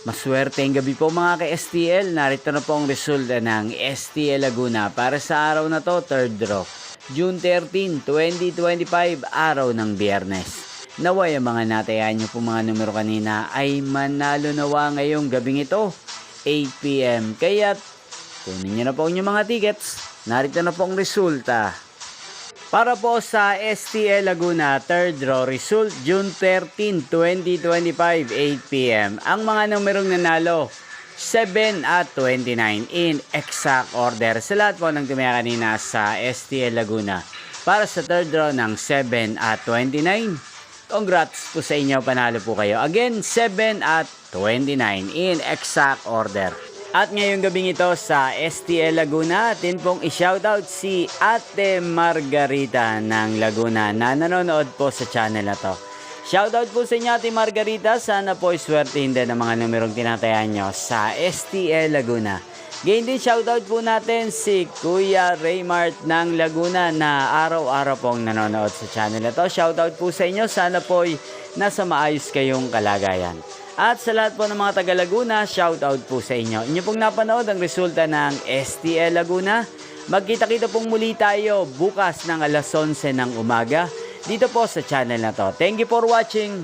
Maswerteng gabi po mga ka-STL. Narito na po ang resulta ng STL Laguna para sa araw na to, third draw. June 13, 2025, araw ng Biyernes. Naway ang mga natayan nyo po mga numero kanina ay manalo nawa ngayong gabing ito, 8 PM. Kaya't kunin nyo na po ang inyong mga tickets. Narito na po ang resulta. Para po sa STL Laguna, third draw result, June 13, 2025, 8 PM. Ang mga numerong nanalo, 7 at 29 in exact order. Sa lahat po ng tumaya kanina sa STL Laguna. Para sa third draw ng 7 at 29, congrats po sa inyo, panalo po kayo. Again, 7 at 29 in exact order. At ngayong gabing ito sa STL Laguna, atin pong i-shoutout si Ate Margarita ng Laguna na nanonood po sa channel na to. Shoutout po sa inyo Ate Margarita, sana po iswertehin din ang mga numerong tinatayan nyo sa STL Laguna. Gain din shoutout po natin si Kuya Raymart ng Laguna na araw-araw pong nanonood sa channel na to. Shoutout po sa inyo, sana po nasa maayos kayong kalagayan. At sa lahat po ng mga taga Laguna, shoutout po sa inyo. Inyo pong napanood ang resulta ng STL Laguna. Magkita-kita pong muli tayo bukas ng alas 11 ng umaga dito po sa channel na to. Thank you for watching.